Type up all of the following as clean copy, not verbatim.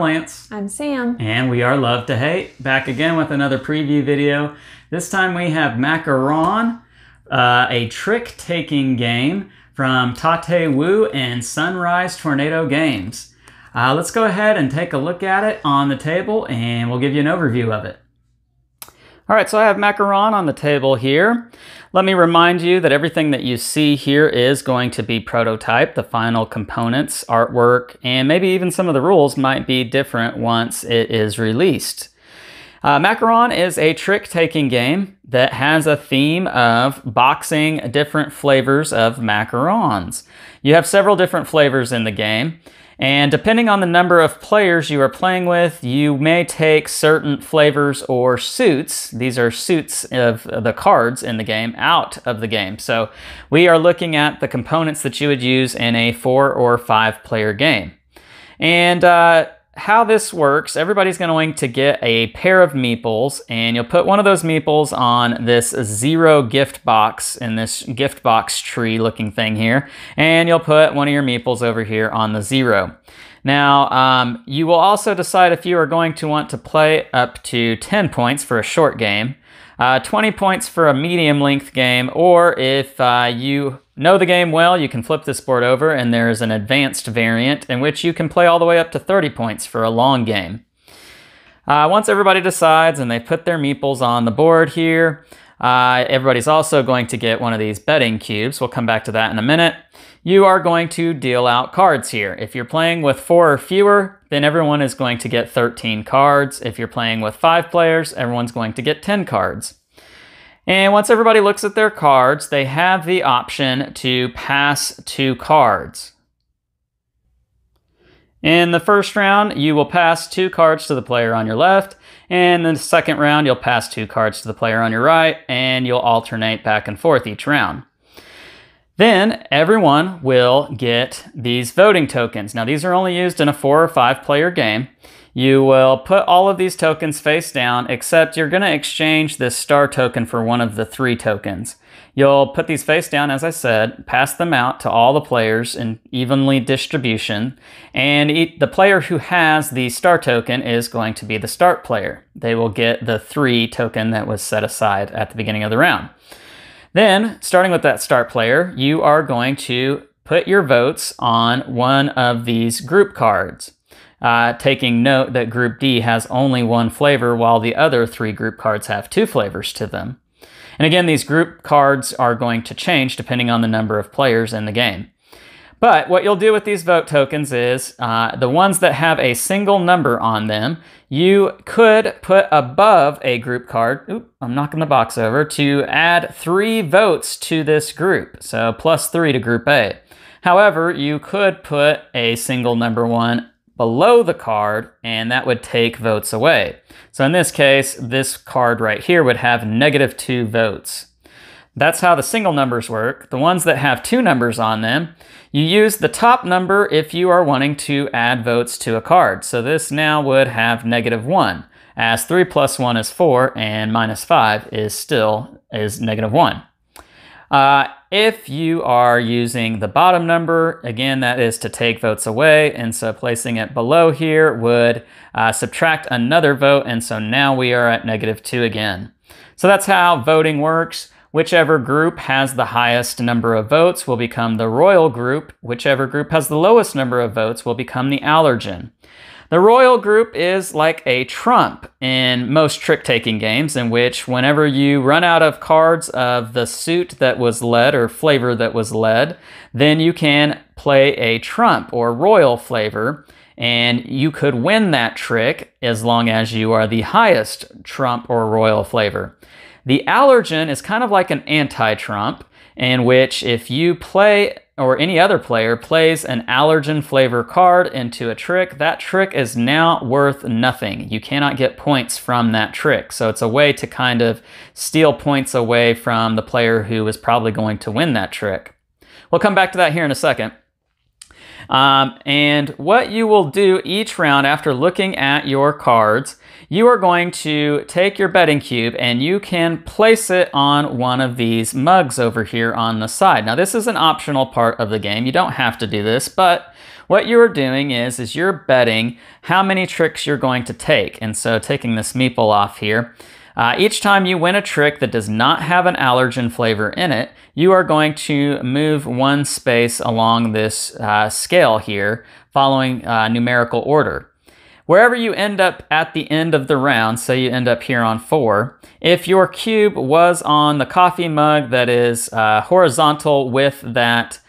Lance. I'm Sam. And we are Love to Hate, back again with another preview video. This time we have Macaron, a trick-taking game from Tate Wu and Sunrise Tornado Games. Let's go ahead and take a look at it on the table and we'll give you an overview of it. Alright, so I have Macaron on the table here. Let me remind you that everything that you see here is going to be prototype. The final components, artwork, and maybe even some of the rules might be different once it is released. Macaron is a trick-taking game that has a theme of boxing different flavors of macarons. You have several different flavors in the game, and depending on the number of players you are playing with, you may take certain flavors or suits, these are suits of the cards in the game, out of the game. So we are looking at the components that you would use in a 4 or 5 player game. And how this works, everybody's going to get a pair of meeples, and you'll put one of those meeples on this 0 gift box in this gift box tree looking thing here, and you'll put one of your meeples over here on the 0. Now, you will also decide if you are going to want to play up to 10 points for a short game, 20 points for a medium length game, or if you know the game well, you can flip this board over and there's an advanced variant in which you can play all the way up to 30 points for a long game. Once everybody decides and they put their meeples on the board here, everybody's also going to get one of these betting cubes. We'll come back to that in a minute. You are going to deal out cards here. If you're playing with 4 or fewer, then everyone is going to get 13 cards. If you're playing with 5 players, everyone's going to get 10 cards. And once everybody looks at their cards, they have the option to pass 2 cards. In the first round, you will pass 2 cards to the player on your left, and in the second round, you'll pass 2 cards to the player on your right, and you'll alternate back and forth each round. Then everyone will get these voting tokens. Now these are only used in a 4 or 5 player game. You will put all of these tokens face down, except you're going to exchange this star token for one of the 3 tokens. You'll put these face down, as I said, pass them out to all the players in evenly distribution, and the player who has the star token is going to be the start player. They will get the 3 token that was set aside at the beginning of the round. Then, starting with that start player, you are going to put your votes on one of these group cards. Taking note that Group D has only 1 flavor, while the other 3 group cards have 2 flavors to them. And again, these group cards are going to change depending on the number of players in the game. But what you'll do with these vote tokens is, the ones that have a single number on them, you could put above a group card, I'm knocking the box over, to add 3 votes to this group, so plus 3 to Group A. However, you could put a single number one below the card, and that would take votes away. So in this case, this card right here would have -2 votes. That's how the single numbers work. The ones that have 2 numbers on them, you use the top number if you are wanting to add votes to a card. So this now would have -1, as 3 plus 1 is 4, and -5 is -1. If you are using the bottom number, again, that is to take votes away, and so placing it below here would subtract another vote, and so now we are at -2 again. So that's how voting works. Whichever group has the highest number of votes will become the royal group. Whichever group has the lowest number of votes will become the allergen. The royal group is like a trump in most trick-taking games, in which whenever you run out of cards of the suit that was led or flavor that was led, then you can play a trump or royal flavor, and you could win that trick as long as you are the highest trump or royal flavor. The allergen is kind of like an anti-trump, in which if you play, or any other player plays, an allergen flavor card into a trick, that trick is now worth nothing. You cannot get points from that trick. So it's a way to kind of steal points away from the player who is probably going to win that trick. We'll come back to that here in a second. And what you will do each round after looking at your cards, you are going to take your betting cube and you can place it on one of these mugs over here on the side. Now this is an optional part of the game. You don't have to do this, but what you're doing is you're betting how many tricks you're going to take. And so taking this meeple off here, each time you win a trick that does not have an allergen flavor in it, you are going to move one space along this scale here, following numerical order. Wherever you end up at the end of the round, say you end up here on 4, if your cube was on the coffee mug that is horizontal with that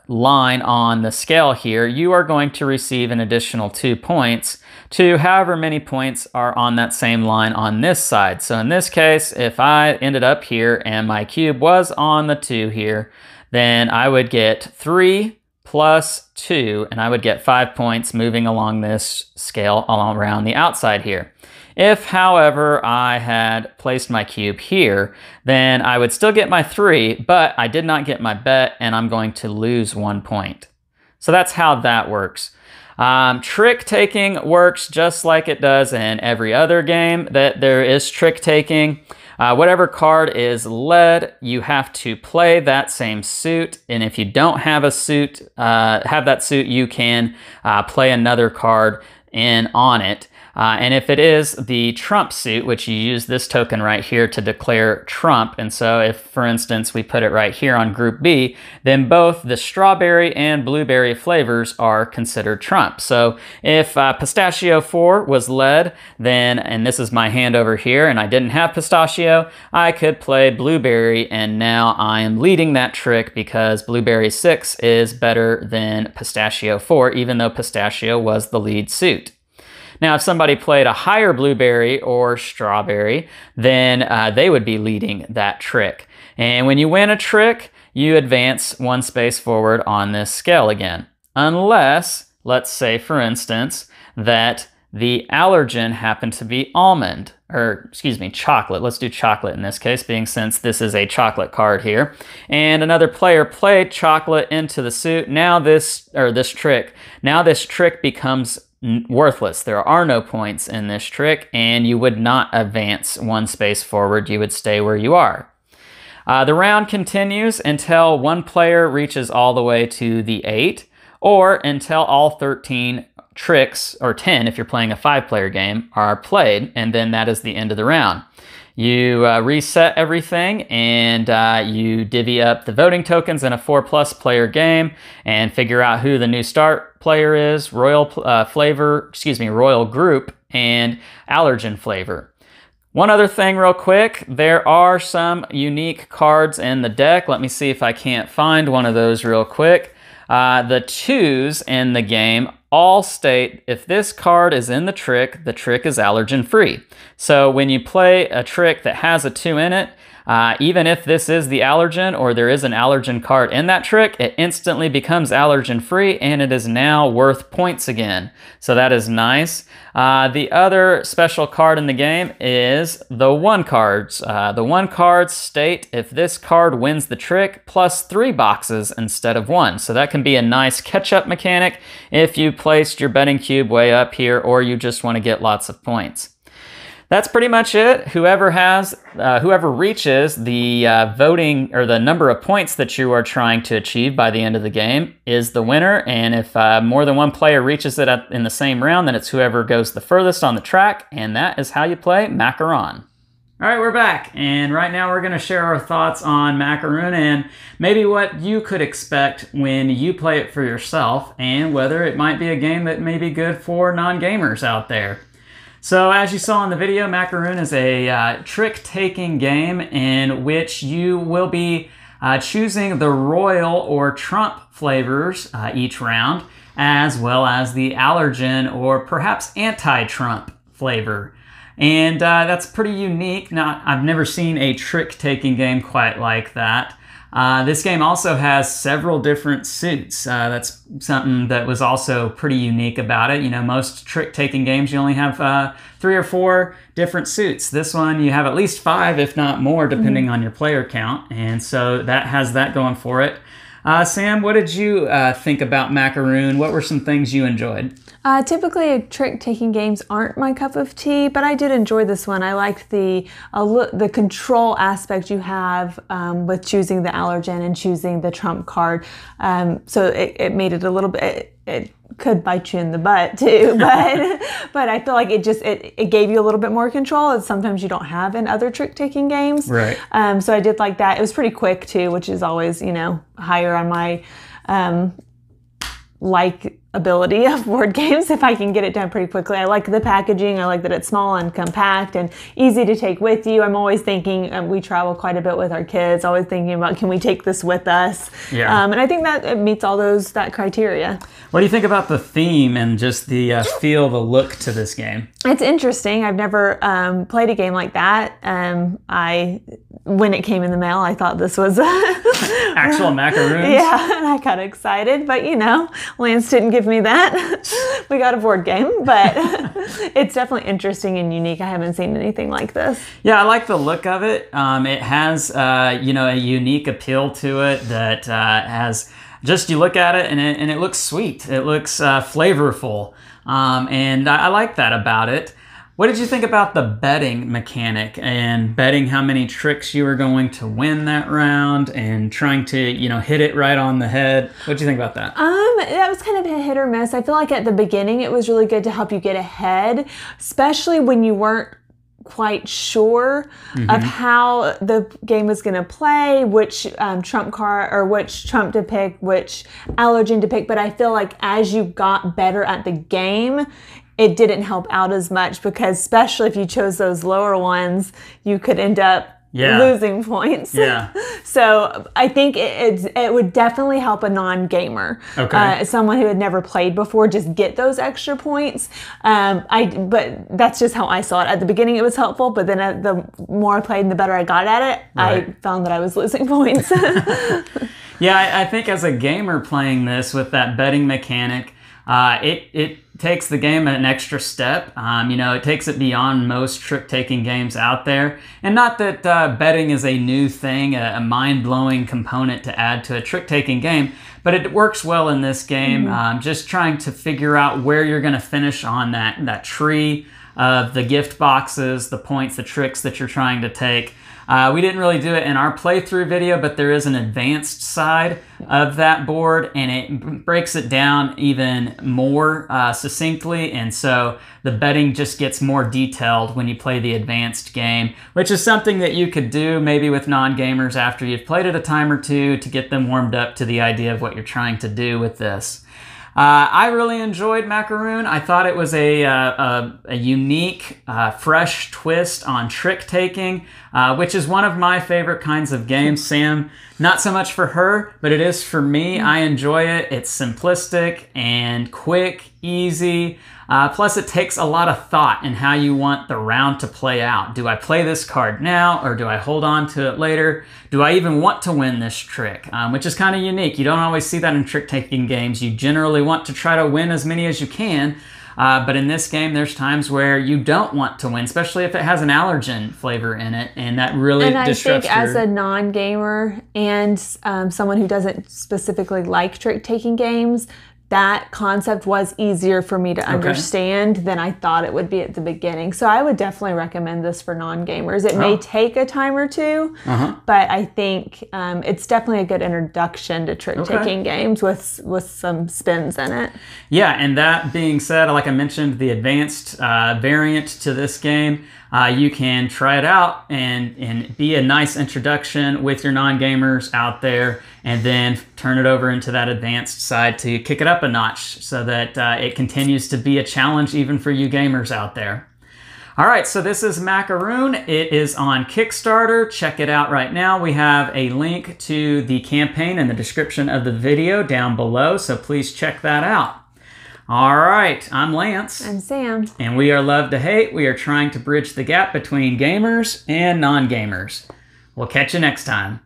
line on the scale here, you are going to receive an additional 2 points to however many points are on that same line on this side. So in this case, if I ended up here and my cube was on the 2 here, then I would get 3 plus 2, and I would get 5 points moving along this scale all around the outside here. If, however, I had placed my cube here, then I would still get my 3, but I did not get my bet, and I'm going to lose 1 point. So that's how that works. Trick taking works just like it does in every other game that there is trick taking. Whatever card is led, you have to play that same suit, and if you don't have a suit, have that suit, you can play another card in on it. And if it is the trump suit, which you use this token right here to declare trump, and so if, for instance, we put it right here on group B, then both the strawberry and blueberry flavors are considered trump. So if pistachio 4 was led, then, and this is my hand over here, and I didn't have pistachio, I could play blueberry, and now I am leading that trick because blueberry 6 is better than pistachio 4, even though pistachio was the lead suit. Now, if somebody played a higher blueberry or strawberry, then they would be leading that trick. And when you win a trick, you advance one space forward on this scale again. Unless, let's say, for instance, that the allergen happened to be almond, or excuse me, chocolate. Let's do chocolate in this case, being since this is a chocolate card here. And another player played chocolate into the suit. Now this trick becomes worthless. There are no points in this trick, and you would not advance one space forward. You would stay where you are. The round continues until one player reaches all the way to the 8, or until all 13 tricks, or 10 if you're playing a 5-player game, are played, and then that is the end of the round. You reset everything, and you divvy up the voting tokens in a 4+ player game and figure out who the new start player is, royal group, and allergen flavor. One other thing real quick, there are some unique cards in the deck. Let me see if I can't find one of those real quick. The 2s in the game all state if this card is in the trick is allergen free. So when you play a trick that has a 2 in it, even if this is the allergen or there is an allergen card in that trick, it instantly becomes allergen free and it is now worth points again. So that is nice. The other special card in the game is the 1 cards. The 1 cards state if this card wins the trick, plus 3 boxes instead of 1. So that can be a nice catch-up mechanic if you placed your betting cube way up here or you just want to get lots of points. That's pretty much it. Whoever reaches the voting or the number of points that you are trying to achieve by the end of the game is the winner. And if more than one player reaches it in the same round, then it's whoever goes the furthest on the track. And that is how you play Macaron. All right, we're back. And right now we're going to share our thoughts on Macaron and maybe what you could expect when you play it for yourself and whether it might be a game that may be good for non-gamers out there. So as you saw in the video, Macaron is a trick-taking game in which you will be choosing the royal or trump flavors each round, as well as the allergen or perhaps anti-trump flavor. And that's pretty unique. I've never seen a trick-taking game quite like that. This game also has several different suits. That's something that was also pretty unique about it. You know, most trick-taking games, you only have 3 or 4 different suits. This one, you have at least 5, if not more, depending on your player count. And so that has that going for it. Sam, what did you think about Macaroon? What were some things you enjoyed? Typically, trick-taking games aren't my cup of tea, but I did enjoy this one. I liked the control aspect you have with choosing the allergen and choosing the trump card. So it made it a little bit. It could bite you in the butt too, but I feel like it gave you a little bit more control that sometimes you don't have in other trick-taking games. Right. So I did like that. It was pretty quick too, which is always higher on my ability of board games if I can get it done pretty quickly. I like the packaging. I like that it's small and compact and easy to take with you. I'm always thinking, we travel quite a bit with our kids, always thinking about, can we take this with us? Yeah. And I think that it meets all that criteria. What do you think about the theme and just the feel, the look to this game? It's interesting. I've never played a game like that. When it came in the mail, I thought this was actual macaroons. Yeah, and I got excited, but Lance didn't give me that. We got a board game, but it's definitely interesting and unique. I haven't seen anything like this. Yeah, I like the look of it. It has a unique appeal to it that has just, you look at it and it looks sweet. It looks flavorful, and I like that about it. What did you think about the betting mechanic and betting how many tricks you were going to win that round and trying to, hit it right on the head? What did you think about that? That was kind of a hit or miss. I feel like at the beginning it was really good to help you get ahead, especially when you weren't quite sure of how the game was going to play, which trump card or which trump to pick, which allergen to pick. But I feel like as you got better at the game, it didn't help out as much, because especially if you chose those lower ones, you could end up losing points. Yeah. So I think it would definitely help a non-gamer, someone who had never played before, just get those extra points. But that's just how I saw it. At the beginning, it was helpful, but then the more I played and the better I got at it, right, I found that I was losing points. Yeah, I think as a gamer playing this with that betting mechanic, it takes the game an extra step. It takes it beyond most trick-taking games out there. And not that betting is a new thing, a mind-blowing component to add to a trick-taking game, but it works well in this game. Just trying to figure out where you're going to finish on that tree of the gift boxes, the points, the tricks that you're trying to take. We didn't really do it in our playthrough video, but there is an advanced side of that board, and it breaks it down even more succinctly, and so the betting just gets more detailed when you play the advanced game, which is something that you could do maybe with non-gamers after you've played it a time or two to get them warmed up to the idea of what you're trying to do with this. I really enjoyed Macaroon. I thought it was a unique, fresh twist on trick-taking, which is one of my favorite kinds of games. Sam, not so much for her, but it is for me. I enjoy it. It's simplistic and quick, easy. Plus, it takes a lot of thought in how you want the round to play out. Do I play this card now, or do I hold on to it later? Do I even want to win this trick? Which is kind of unique. You don't always see that in trick-taking games. You generally want to try to win as many as you can. But in this game, there's times where you don't want to win, especially if it has an allergen flavor in it, and that really disrupts your... And I think as a non-gamer and someone who doesn't specifically like trick-taking games, that concept was easier for me to understand than I thought it would be at the beginning. So I would definitely recommend this for non-gamers. It may take a time or two, but I think it's definitely a good introduction to trick-taking games with some spins in it. Yeah, and that being said, like I mentioned, the advanced variant to this game, you can try it out and be a nice introduction with your non-gamers out there, and then turn it over into that advanced side to kick it up a notch so that it continues to be a challenge even for you gamers out there. All right, so this is Macaroon. It is on Kickstarter. Check it out right now. We have a link to the campaign in the description of the video down below, so please check that out. All right, I'm Lance. I'm Sam. And we are Love to Hate. We are trying to bridge the gap between gamers and non-gamers. We'll catch you next time.